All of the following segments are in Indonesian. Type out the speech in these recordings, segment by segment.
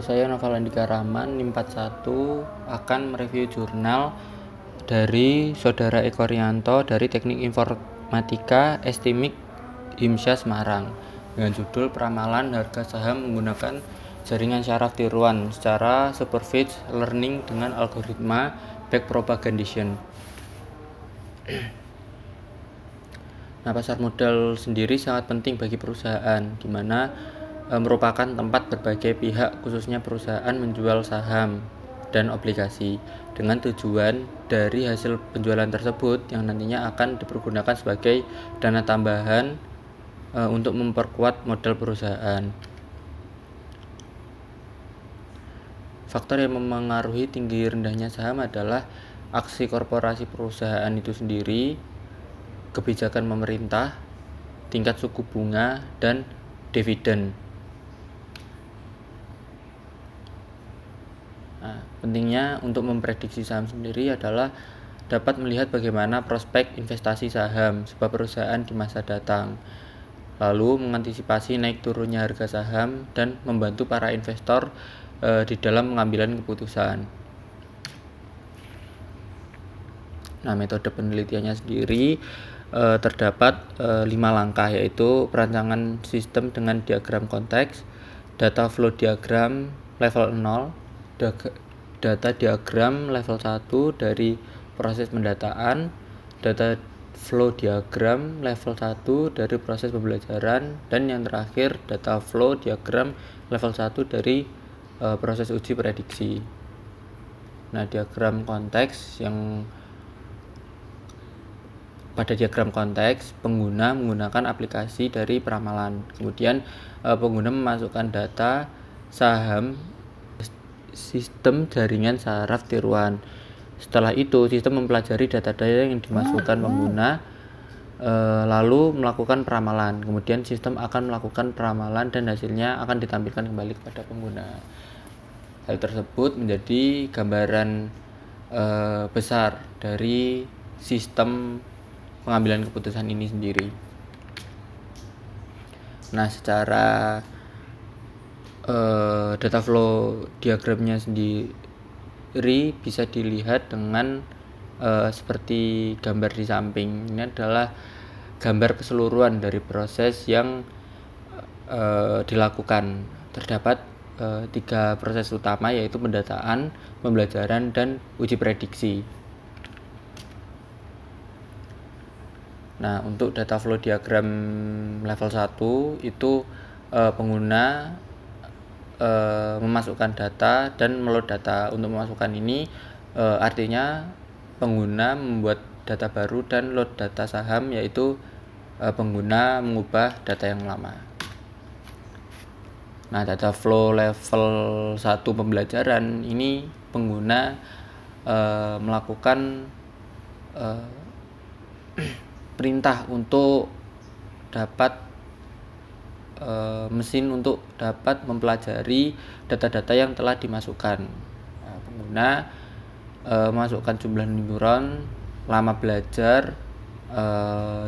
saya Novel Andika Rahman, NIM 41, akan mereview jurnal dari Saudara Eko Rianto dari Teknik Informatika Estimik Himsya Semarang dengan judul Peramalan Harga Saham Menggunakan Jaringan Syaraf Tiruan secara Supervised Learning dengan Algoritma Backpropagation. Nah, pasar modal sendiri sangat penting bagi perusahaan, di mana merupakan tempat berbagai pihak, khususnya perusahaan, menjual saham dan obligasi dengan tujuan dari hasil penjualan tersebut yang nantinya akan dipergunakan sebagai dana tambahan untuk memperkuat modal perusahaan. Faktor yang memengaruhi tinggi rendahnya saham adalah aksi korporasi perusahaan itu sendiri, kebijakan pemerintah, tingkat suku bunga, dan dividen. Nah, pentingnya untuk memprediksi saham sendiri adalah dapat melihat bagaimana prospek investasi saham sebuah perusahaan di masa datang, lalu mengantisipasi naik turunnya harga saham dan membantu para investor di dalam pengambilan keputusan. Nah, metode penelitiannya sendiri terdapat 5 langkah, yaitu perancangan sistem dengan diagram konteks, data flow diagram level 0, data diagram level 1 dari proses pendataan, data flow diagram level 1 dari proses pembelajaran, dan yang terakhir data flow diagram level 1 dari proses uji prediksi. Nah, diagram konteks pada diagram konteks, pengguna menggunakan aplikasi dari peramalan. Kemudian pengguna memasukkan data saham sistem jaringan saraf tiruan. Setelah itu, sistem mempelajari data-data yang dimasukkan pengguna, lalu melakukan peramalan. Kemudian sistem akan melakukan peramalan dan hasilnya akan ditampilkan kembali kepada pengguna. Hal tersebut menjadi gambaran besar dari sistem pengambilan keputusan ini sendiri. Nah, secara data flow diagramnya sendiri bisa dilihat dengan seperti gambar di samping. Ini adalah gambar keseluruhan dari proses yang dilakukan. Terdapat 3 proses utama, yaitu pendataan, pembelajaran, dan uji prediksi. Nah, untuk data flow diagram level 1 itu pengguna memasukkan data dan meload data. Untuk memasukkan ini artinya pengguna membuat data baru, dan load data saham yaitu pengguna mengubah data yang lama. Nah, data flow level 1 pembelajaran ini pengguna melakukan perintah untuk dapat mesin untuk dapat mempelajari data-data yang telah dimasukkan. Nah, pengguna masukkan jumlah neuron, lama belajar,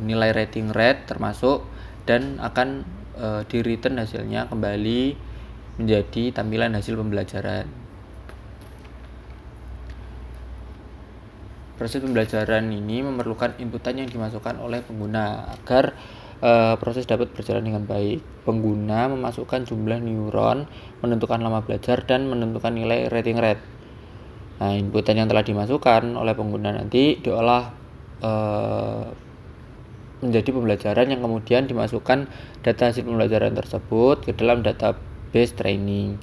nilai rating rate termasuk, dan akan di-return hasilnya kembali menjadi tampilan hasil pembelajaran. Proses pembelajaran ini memerlukan inputan yang dimasukkan oleh pengguna agar proses dapat berjalan dengan baik. Pengguna memasukkan jumlah neuron, menentukan lama belajar, dan menentukan nilai rating rate. Nah, inputan yang telah dimasukkan oleh pengguna nanti diolah menjadi pembelajaran yang kemudian dimasukkan data hasil pembelajaran tersebut ke dalam database training.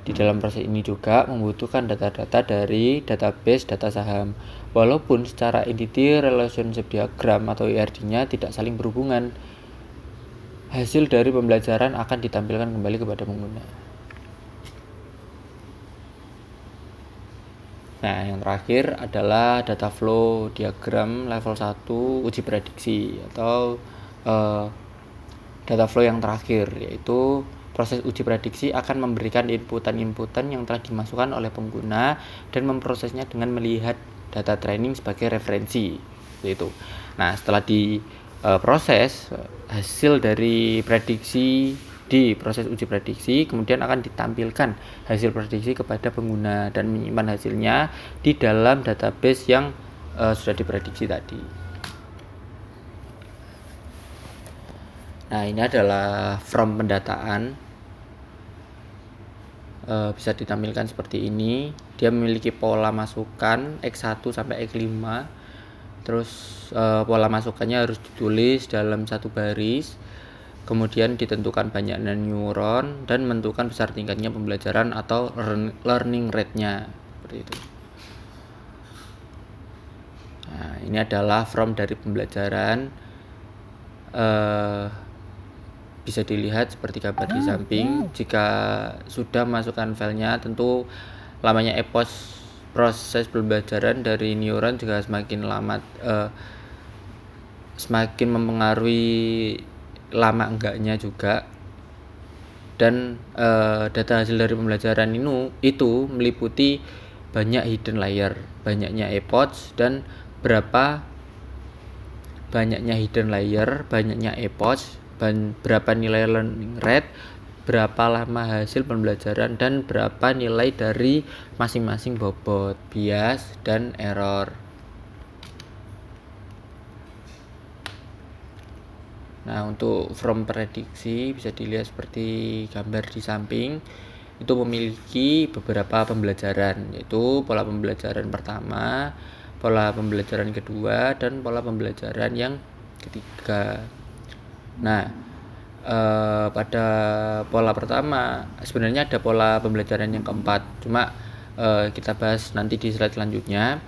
Di dalam proses ini juga membutuhkan data-data dari database data saham, walaupun secara entity relationship diagram atau ERD-nya tidak saling berhubungan. Hasil dari pembelajaran akan ditampilkan kembali kepada pengguna. Nah, yang terakhir adalah data flow diagram level 1 uji prediksi, atau data flow yang terakhir, yaitu proses uji prediksi akan memberikan inputan-inputan yang telah dimasukkan oleh pengguna dan memprosesnya dengan melihat data training sebagai referensi. Itu. Nah, setelah diproses, hasil dari prediksi di proses uji prediksi, kemudian akan ditampilkan hasil prediksi kepada pengguna dan menyimpan hasilnya di dalam database yang sudah diprediksi tadi. Nah, ini adalah from pendataan. Bisa ditampilkan seperti ini. Dia memiliki pola masukan X1 sampai X5. Terus pola masukannya harus ditulis dalam satu baris. Kemudian ditentukan banyaknya neuron dan menentukan besar tingkatnya pembelajaran atau learning rate-nya, seperti itu. Nah, ini adalah from dari pembelajaran. Bisa dilihat seperti gambar di samping. Jika sudah masukkan filenya, tentu lamanya proses pembelajaran dari neuron juga semakin lama, semakin mempengaruhi lama enggaknya juga. Dan data hasil dari pembelajaran itu meliputi banyak hidden layer, banyaknya epochs, dan berapa banyaknya hidden layer, banyaknya epochs, berapa nilai learning rate, berapa lama hasil pembelajaran, dan berapa nilai dari masing-masing bobot, bias, dan error. Nah, untuk from prediksi bisa dilihat seperti gambar di samping. Itu memiliki beberapa pembelajaran, yaitu pola pembelajaran pertama, pola pembelajaran kedua, dan pola pembelajaran yang ketiga. Nah, pada pola pertama sebenarnya ada pola pembelajaran yang keempat, cuma kita bahas nanti di slide selanjutnya.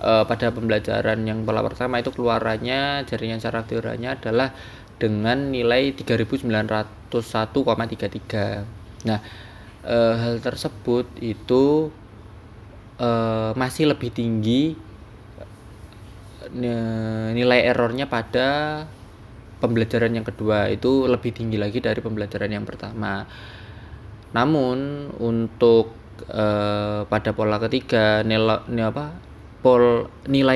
Pada pembelajaran yang pola pertama itu keluarannya jaringan saraf teoranya adalah dengan nilai 3901,33. Nah, hal tersebut itu masih lebih tinggi nilai errornya pada pembelajaran yang kedua, itu lebih tinggi lagi dari pembelajaran yang pertama. Namun untuk pada pola ketiga nilai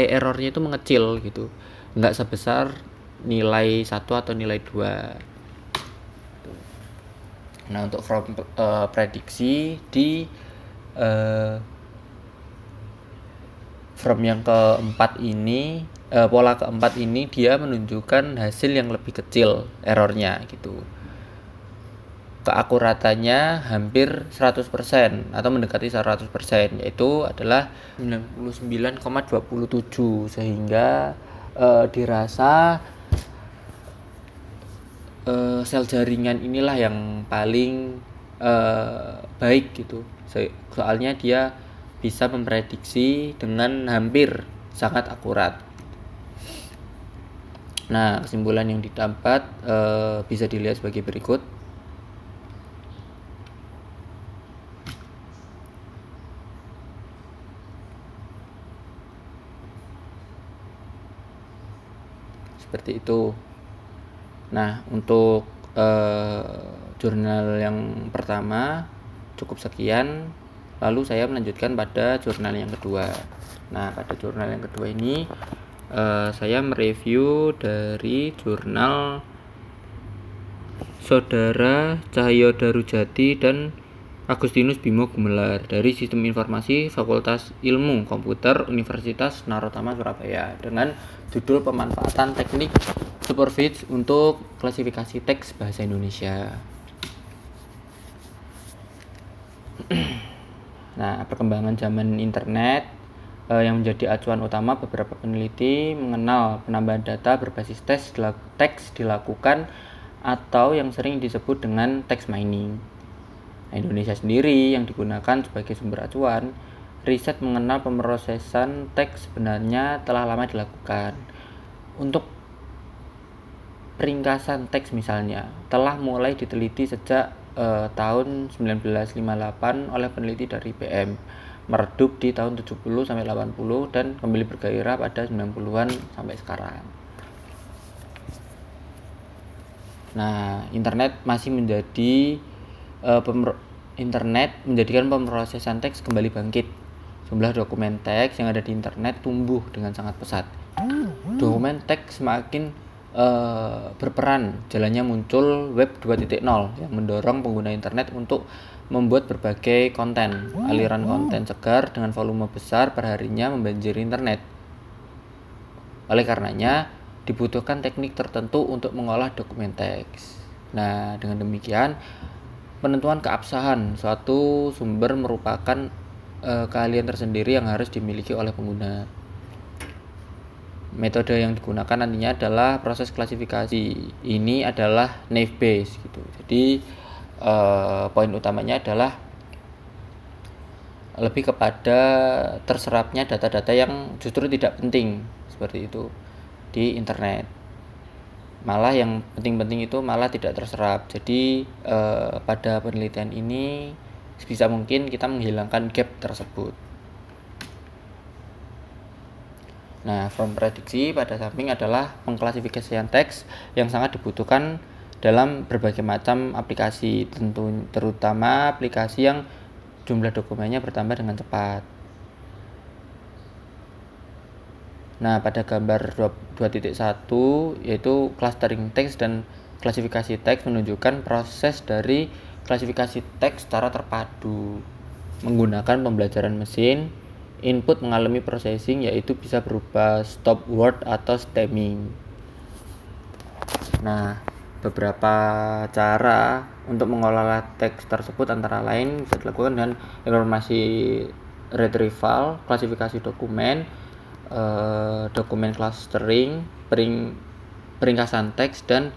errornya itu mengecil gitu, nggak sebesar nilai 1 atau nilai 2. Nah, untuk from prediksi di from yang keempat ini, pola keempat ini dia menunjukkan hasil yang lebih kecil errornya gitu. Keakuratannya hampir 100% atau mendekati 100%, yaitu adalah 99,27, sehingga dirasa sel jaringan inilah yang paling baik gitu. Soalnya dia bisa memprediksi dengan hampir sangat akurat. Nah, kesimpulan yang didapat bisa dilihat sebagai berikut. Seperti itu. Nah, untuk jurnal yang pertama cukup sekian. Lalu saya melanjutkan pada jurnal yang kedua. Nah, pada jurnal yang kedua ini saya mereview dari jurnal Saudara Cahyo Darujadi dan Agustinus Bimo Gumelar dari Sistem Informasi Fakultas Ilmu Komputer Universitas Narotama Surabaya dengan judul Pemanfaatan Teknik Supervised untuk Klasifikasi Teks Bahasa Indonesia. Nah, perkembangan zaman internet yang menjadi acuan utama beberapa peneliti mengenal penambahan data berbasis teks dilakukan atau yang sering disebut dengan text mining. Nah, Indonesia sendiri yang digunakan sebagai sumber acuan, riset mengenal pemrosesan teks sebenarnya telah lama dilakukan. Untuk peringkasan teks misalnya, telah mulai diteliti sejak tahun 1958 oleh peneliti dari IBM, meredup di tahun 70-80 dan kembali bergairah pada 90-an sampai sekarang. Nah, internet masih menjadi internet menjadikan pemrosesan teks kembali bangkit. Jumlah dokumen teks yang ada di internet tumbuh dengan sangat pesat. Dokumen teks semakin berperan jalannya muncul web 2.0 yang mendorong pengguna internet untuk membuat berbagai konten. Aliran konten segar dengan volume besar perharinya membanjiri internet. Oleh karenanya, dibutuhkan teknik tertentu untuk mengolah dokumen teks. Nah, dengan demikian, penentuan keabsahan suatu sumber merupakan keahlian tersendiri yang harus dimiliki oleh pengguna. Metode yang digunakan nantinya adalah proses klasifikasi. Ini adalah naive Bayes gitu. Jadi poin utamanya adalah lebih kepada terserapnya data-data yang justru tidak penting seperti itu di internet. Malah yang penting-penting itu malah tidak terserap. Jadi pada penelitian ini sebisa mungkin kita menghilangkan gap tersebut. Nah, front prediksi pada samping adalah pengklasifikasian teks yang sangat dibutuhkan dalam berbagai macam aplikasi, terutama aplikasi yang jumlah dokumennya bertambah dengan cepat. Nah, pada gambar 2.1 yaitu clustering teks dan klasifikasi teks menunjukkan proses dari klasifikasi teks secara terpadu menggunakan pembelajaran mesin. Input mengalami processing yaitu bisa berupa stop word atau stemming. Nah, beberapa cara untuk mengolah teks tersebut antara lain bisa dilakukan dengan informasi retrieval, klasifikasi dokumen, dokumen clustering, peringkasan teks, dan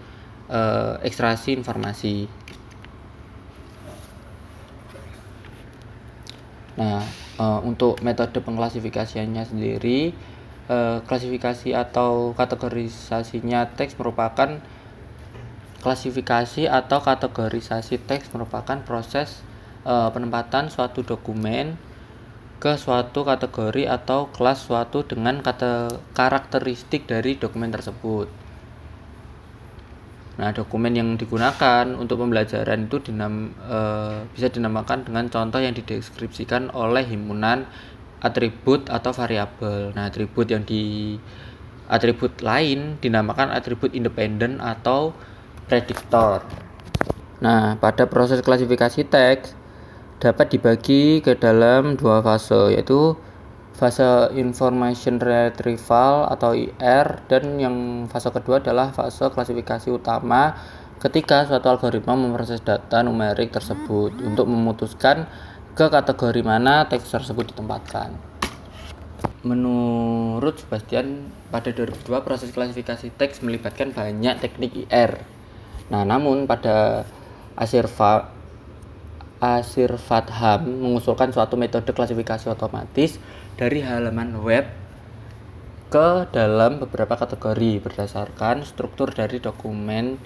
ekstraksi informasi. Nah, untuk metode pengklasifikasiannya sendiri, klasifikasi atau kategorisasinya teks merupakan klasifikasi atau kategorisasi teks merupakan proses penempatan suatu dokumen ke suatu kategori atau kelas suatu dengan karakteristik dari dokumen tersebut. Nah, dokumen yang digunakan untuk pembelajaran itu bisa dinamakan dengan contoh yang dideskripsikan oleh himpunan atribut atau variabel. Nah, atribut lain dinamakan atribut independen atau prediktor. Nah, pada proses klasifikasi teks dapat dibagi ke dalam dua fase, yaitu fase information retrieval atau IR, dan yang fase kedua adalah fase klasifikasi utama ketika suatu algoritma memproses data numerik tersebut untuk memutuskan ke kategori mana teks tersebut ditempatkan. Menurut Sebastian, pada 2002 proses klasifikasi teks melibatkan banyak teknik IR. Nah, namun pada Asir Fatham mengusulkan suatu metode klasifikasi otomatis dari halaman web ke dalam beberapa kategori berdasarkan struktur dari dokumen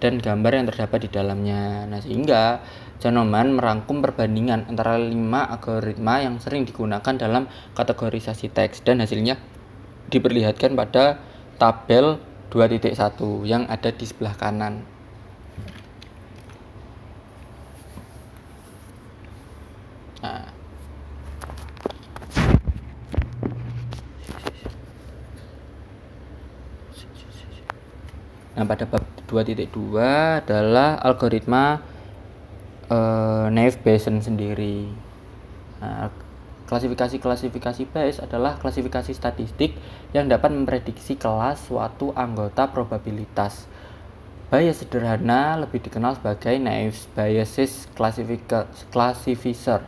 dan gambar yang terdapat di dalamnya. Nah, sehingga Janoman merangkum perbandingan antara 5 algoritma yang sering digunakan dalam kategorisasi teks, dan hasilnya diperlihatkan pada tabel 2.1 yang ada di sebelah kanan. Nah, pada bab 2.2 adalah algoritma naive Bayes sendiri. Nah, klasifikasi Bayes adalah klasifikasi statistik yang dapat memprediksi kelas suatu anggota probabilitas. Bayes sederhana lebih dikenal sebagai naive Bayes classifier.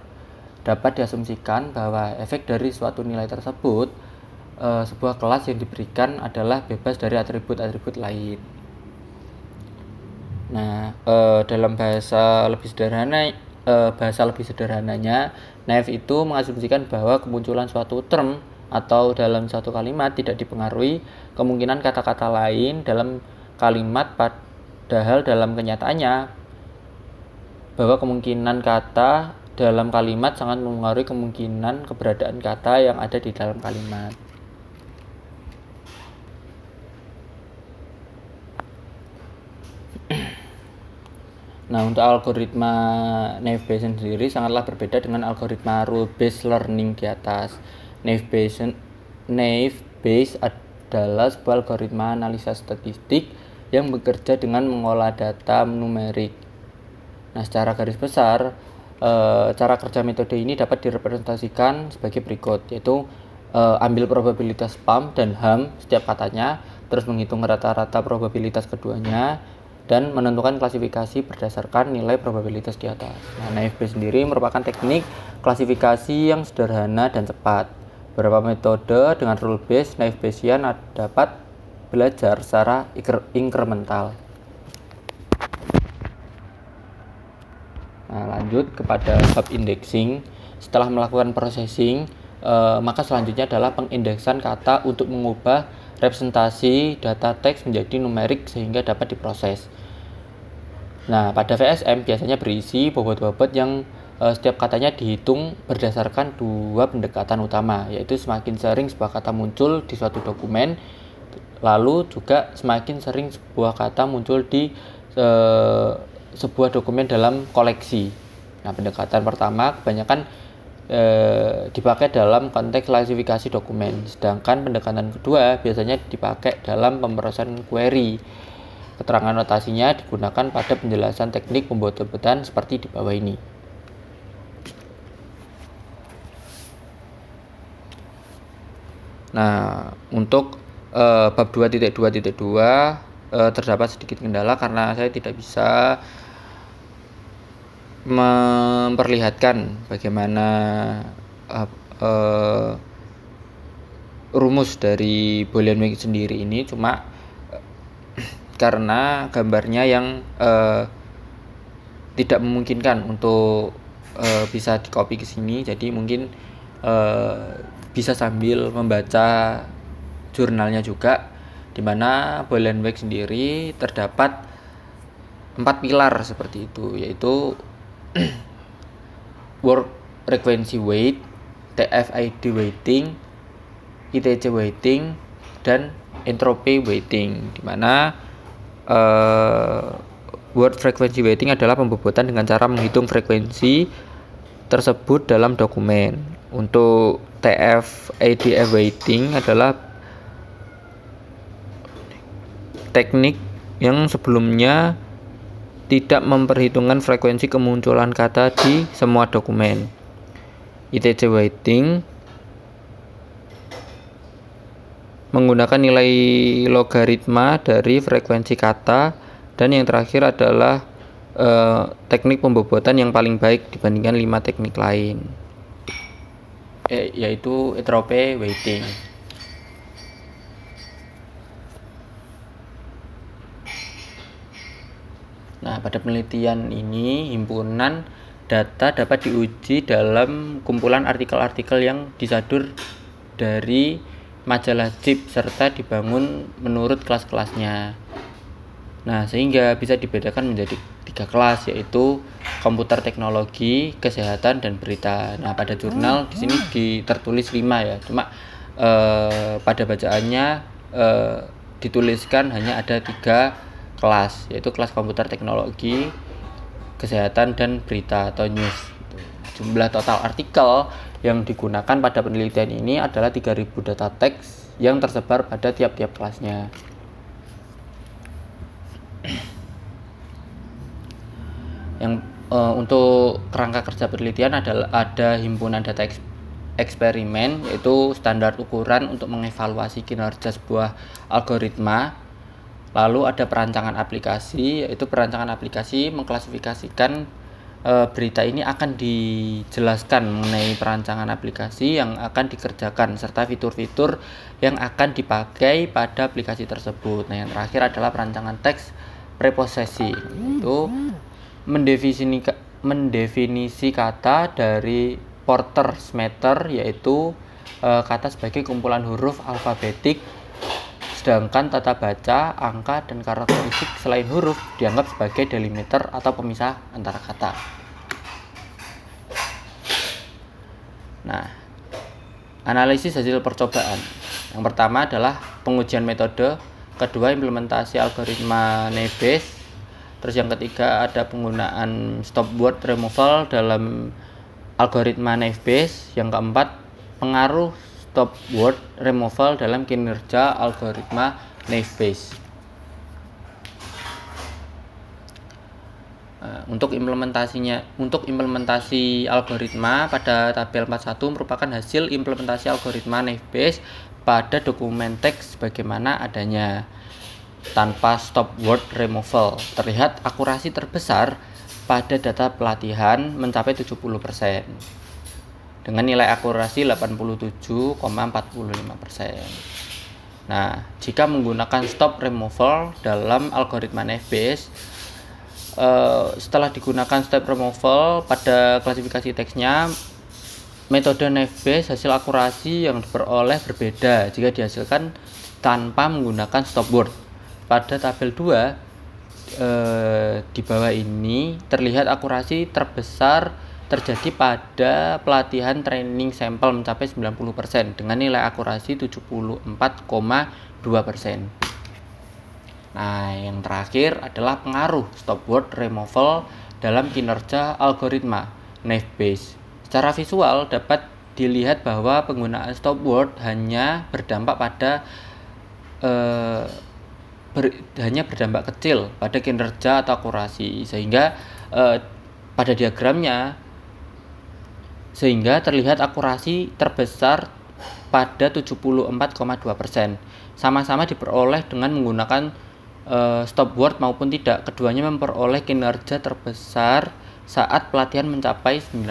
Dapat diasumsikan bahwa efek dari suatu nilai tersebut sebuah kelas yang diberikan adalah bebas dari atribut-atribut lain. Nah, dalam bahasa lebih sederhananya, naive itu mengasumsikan bahwa kemunculan suatu term atau dalam satu kalimat tidak dipengaruhi kemungkinan kata-kata lain dalam kalimat, padahal dalam kenyataannya bahwa kemungkinan kata dalam kalimat sangat mempengaruhi kemungkinan keberadaan kata yang ada di dalam kalimat. Nah, untuk algoritma naive Bayes sendiri sangatlah berbeda dengan algoritma rule based learning di atas. Naive Bayes adalah sebuah algoritma analisa statistik yang bekerja dengan mengolah data numerik. Nah, secara garis besar, cara kerja metode ini dapat direpresentasikan sebagai berikut, yaitu ambil probabilitas PAM dan HAM setiap katanya, terus menghitung rata-rata probabilitas keduanya, dan menentukan klasifikasi berdasarkan nilai probabilitas di atas. Nah, naive Bayes sendiri merupakan teknik klasifikasi yang sederhana dan cepat. Beberapa metode dengan rule based naive Bayesian dapat belajar secara inkremental. Nah, lanjut kepada bab indexing. Setelah melakukan processing, maka selanjutnya adalah pengindeksan kata untuk mengubah representasi data teks menjadi numerik sehingga dapat diproses. Nah, pada VSM biasanya berisi bobot-bobot yang setiap katanya dihitung berdasarkan dua pendekatan utama, yaitu semakin sering sebuah kata muncul di suatu dokumen, lalu juga semakin sering sebuah kata muncul di sebuah dokumen dalam koleksi. Nah, pendekatan pertama kebanyakan dipakai dalam konteks klasifikasi dokumen, sedangkan pendekatan kedua biasanya dipakai dalam pemrosesan query. Keterangan notasinya digunakan pada penjelasan teknik pembobot-bobotan seperti di bawah ini. Nah, untuk bab 2.2.2 terdapat sedikit kendala karena saya tidak bisa memperlihatkan bagaimana rumus dari Boolean sendiri ini, cuma karena gambarnya yang tidak memungkinkan untuk bisa di-copy ke sini, jadi mungkin bisa sambil membaca jurnalnya juga, di mana Boolean sendiri terdapat 4 pilar seperti itu, yaitu word frequency weight, TF-ID weighting, ITC weighting, dan entropy weighting, di mana word frequency weighting adalah pembobotan dengan cara menghitung frekuensi tersebut dalam dokumen. Untuk TF-ADF weighting adalah teknik yang sebelumnya tidak memperhitungkan frekuensi kemunculan kata di semua dokumen. ITC weighting menggunakan nilai logaritma dari frekuensi kata, dan yang terakhir adalah teknik pembobotan yang paling baik dibandingkan 5 teknik lain, yaitu entropy weighting. Nah, pada penelitian ini, himpunan data dapat diuji dalam kumpulan artikel-artikel yang disadur dari majalah JIP serta dibangun menurut kelas-kelasnya. Nah, sehingga bisa dibedakan menjadi 3 kelas, yaitu komputer teknologi, kesehatan, dan berita. Nah, pada jurnal di sini tertulis 5 ya, cuma pada bacaannya dituliskan hanya ada 3 kelas, yaitu kelas komputer teknologi, kesehatan, dan berita atau news. Jumlah total artikel yang digunakan pada penelitian ini adalah 3000 data teks yang tersebar pada tiap-tiap kelasnya. Yang untuk kerangka kerja penelitian ada himpunan data eksperimen, yaitu standar ukuran untuk mengevaluasi kinerja sebuah algoritma. Lalu ada perancangan aplikasi, yaitu perancangan aplikasi mengklasifikasikan berita ini akan dijelaskan mengenai perancangan aplikasi yang akan dikerjakan serta fitur-fitur yang akan dipakai pada aplikasi tersebut. Nah, yang terakhir adalah perancangan teks preprocessing, itu mendefinisi kata dari Porter's meter, yaitu kata sebagai kumpulan huruf alfabetik, sedangkan tata baca, angka, dan karakteristik selain huruf dianggap sebagai delimiter atau pemisah antara kata. Nah, analisis hasil percobaan. Yang pertama adalah pengujian metode, kedua implementasi algoritma naive Bayes, terus yang ketiga ada penggunaan stop word removal dalam algoritma naive Bayes, yang keempat pengaruh stop word removal dalam kinerja algoritma naive Bayes. Untuk implementasi algoritma pada tabel 41 merupakan hasil implementasi algoritma naive Bayes pada dokumen teks sebagaimana adanya. Tanpa stop word removal, terlihat akurasi terbesar pada data pelatihan mencapai 70% dengan nilai akurasi 87,45%. Nah, jika menggunakan stop removal dalam algoritma naive Bayes, setelah digunakan stop removal pada klasifikasi teksnya, metode naive Bayes hasil akurasi yang diperoleh berbeda jika dihasilkan tanpa menggunakan stop word. Pada tabel 2 di bawah ini terlihat akurasi terbesar terjadi pada pelatihan training sampel mencapai 90% dengan nilai akurasi 74,2%. Nah, yang terakhir adalah pengaruh stop word removal dalam kinerja algoritma naive Bayes. Secara visual dapat dilihat bahwa penggunaan stop word hanya berdampak kecil pada kinerja atau akurasi, sehingga pada diagramnya terlihat akurasi terbesar pada 74,2%. Sama-sama diperoleh dengan menggunakan stop word maupun tidak. Keduanya memperoleh kinerja terbesar saat pelatihan mencapai 90%.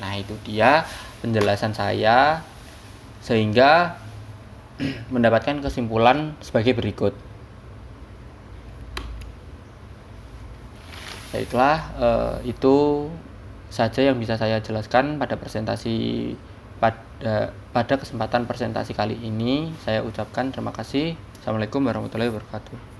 Nah, itu dia penjelasan saya sehingga mendapatkan kesimpulan sebagai berikut. Baiklah, itu saja yang bisa saya jelaskan pada kesempatan presentasi kali ini. Saya ucapkan terima kasih. Assalamualaikum warahmatullahi wabarakatuh.